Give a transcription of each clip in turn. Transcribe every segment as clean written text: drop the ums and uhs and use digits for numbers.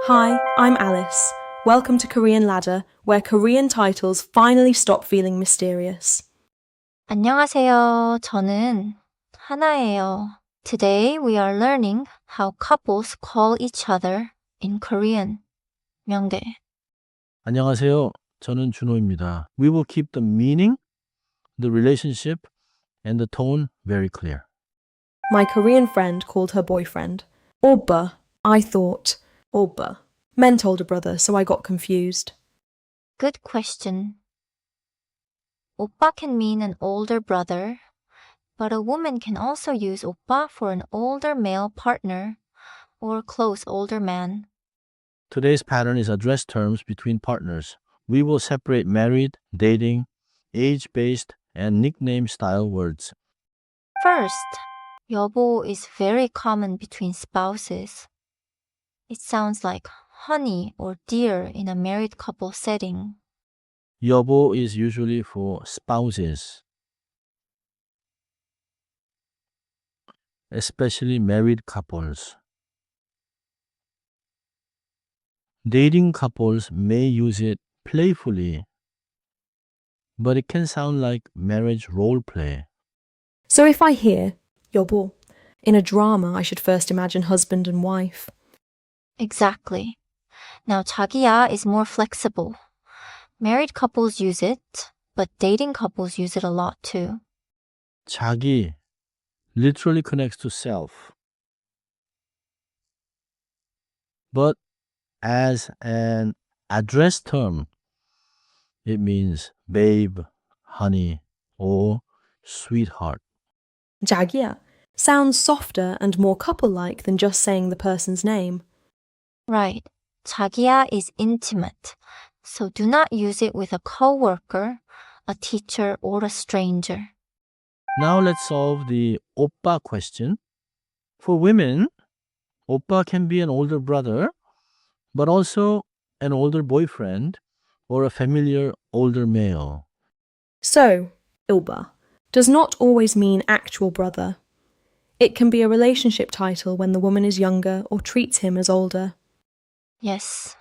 Hi, I'm Alice. Welcome to Korean Ladder, where Korean titles finally stop feeling mysterious. 안녕하세요. 저는 하나예요. Today we are learning how couples call each other in Korean. 명대. 안녕하세요. 저는 준호입니다. We will keep the meaning, the relationship, and the tone very clear. My Korean friend called her boyfriend 오빠. I thought 오빠 meant older brother, so I got confused. Good question. 오빠 can mean an older brother, but a woman can also use 오빠 for an older male partner or close older man. Today's pattern is address terms between partners. We will separate married, dating, age-based, and nickname-style words. First, 여보 is very common between spouses. It sounds like honey or dear in a married couple setting. 여보 is usually for spouses, especially married couples. Dating couples may use it playfully, but it can sound like marriage role play. So if I hear 여보 in a drama, I should first imagine husband and wife. Exactly. Now, 자기야 is more flexible. Married couples use it, but dating couples use it a lot too. 자기 literally connects to self. But as an address term, it means babe, honey, or sweetheart. 자기야 sounds softer and more couple-like than just saying the person's name. Right. 자기야 is intimate, so do not use it with a coworker, a teacher, or a stranger. Now let's solve the 오빠 question. For women, 오빠 can be an older brother, but also an older boyfriend or a familiar older male. So, 오빠 does not always mean actual brother. It can be a relationship title when the woman is younger or treats him as older. Yes.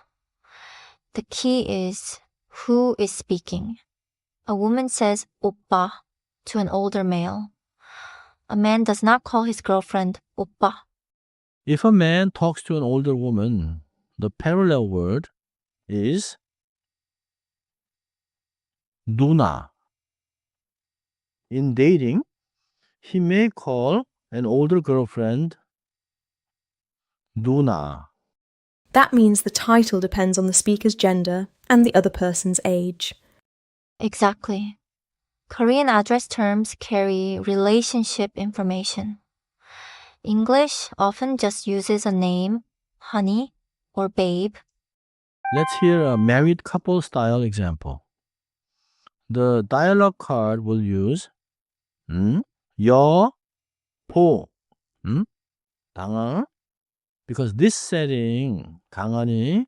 The key is who is speaking. A woman says 오빠 to an older male. A man does not call his girlfriend 오빠. If a man talks to an older woman, the parallel word is 누나. In dating, he may call an older girlfriend 누나. That means the title depends on the speaker's gender and the other person's age. Exactly. Korean address terms carry relationship information. English often just uses a name, honey, or babe. Let's hear a married couple style example. The dialogue card will use 여보, 당아, because this setting, 강아니,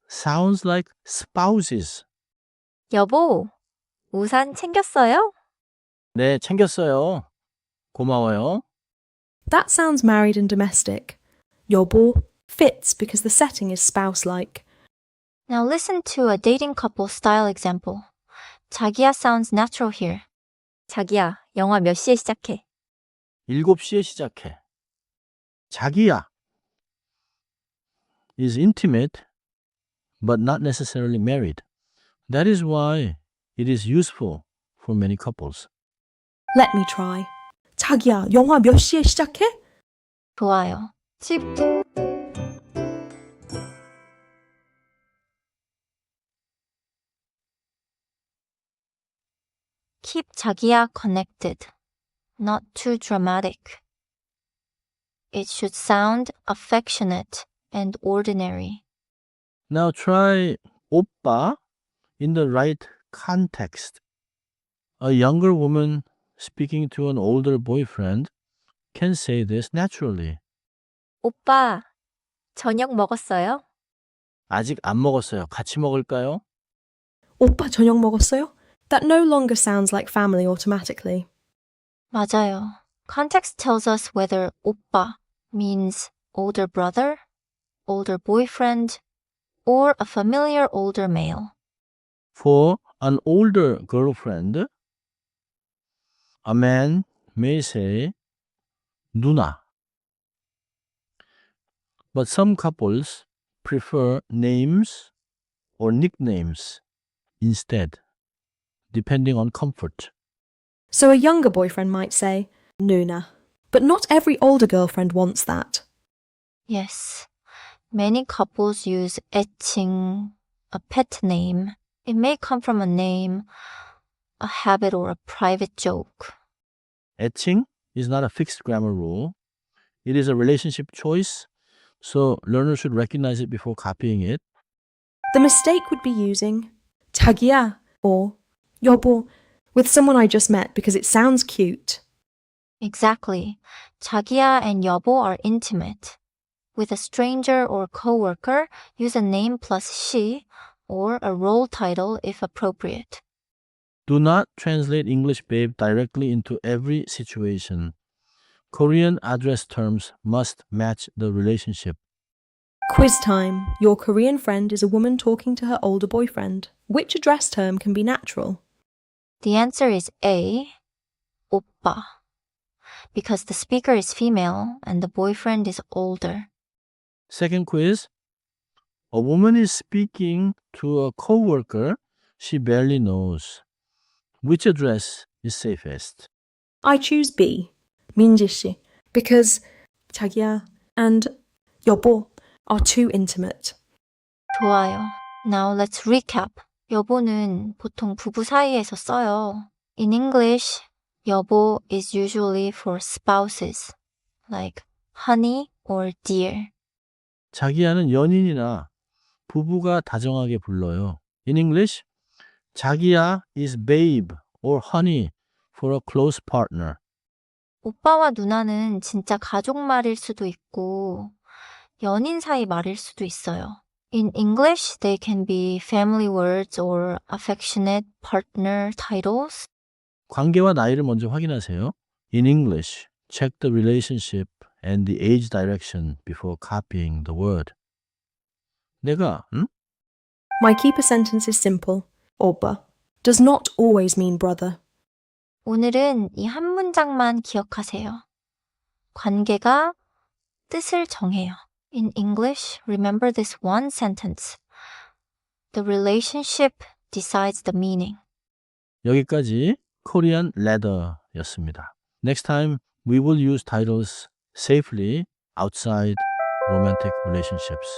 sounds like spouses. 여보, 우산 챙겼어요? 네, 챙겼어요. 고마워요. That sounds married and domestic. 여보 fits because the setting is spouse-like. Now listen to a dating couple style example. 자기야 sounds natural here. 자기야, 영화 몇 시에 시작해? 7시에 시작해. 자기야 is intimate but not necessarily married. That is why it is useful for many couples. Let me try. 자기야, 영화 몇 시에 시작해? 좋아요. Keep 자기야 connected, not too dramatic. It should sound affectionate and ordinary. Now try 오빠 in the right context. A younger woman speaking to an older boyfriend can say this naturally. 오빠, 저녁 먹었어요? 아직 안 먹었어요. 같이 먹을까요? 오빠 저녁 먹었어요? That no longer sounds like family automatically. 맞아요. Context tells us whether 오빠 means older brother older boyfriend, or a familiar older male. For an older girlfriend, a man may say 누나. But some couples prefer names or nicknames instead, depending on comfort. So a younger boyfriend might say 누나. But not every older girlfriend wants that. Yes, many couples use 애칭, a pet name. It may come from a name, a habit, or a private joke. 애칭 is not a fixed grammar rule. It is a relationship choice, so learners should recognize it before copying it. The mistake would be using 자기야 or 여보 with someone I just met because it sounds cute. Exactly. 자기야 and 여보 are intimate. With a stranger or coworker, use a name plus she or a role title if appropriate. Do not translate English babe directly into every situation. Korean address terms must match the relationship. Quiz time. Your Korean friend is a woman talking to her older boyfriend. Which address term can be natural? The answer is A, 오빠, because the speaker is female and the boyfriend is older. Second quiz. A woman is speaking to a coworker she barely knows. Which address is safest? I choose B, 민지 씨, because 자기야 and 여보 are too intimate. 좋아요. Now let's recap. 여보는 보통 부부 사이에서 써요. In English, 여보 is usually for spouses, like honey or dear. 자기야는 연인이나 부부가 다정하게 불러요. In English, 자기야 is babe or honey for a close partner. 오빠와 누나는 진짜 가족 말일 수도 있고 연인 사이 말일 수도 있어요. In English, they can be family words or affectionate partner titles. 관계와 나이를 먼저 확인하세요. In English, check the relationship and the age direction before copying the word. 내가 My keeper sentence is simple. 오빠 does not always mean brother. 오늘은 이 한 문장만 기억하세요. 관계가 뜻을 정해요. In English, remember this one sentence. The relationship decides the meaning. 여기까지 Korean Leather였습니다. Next time, we will use titles safely outside romantic relationships.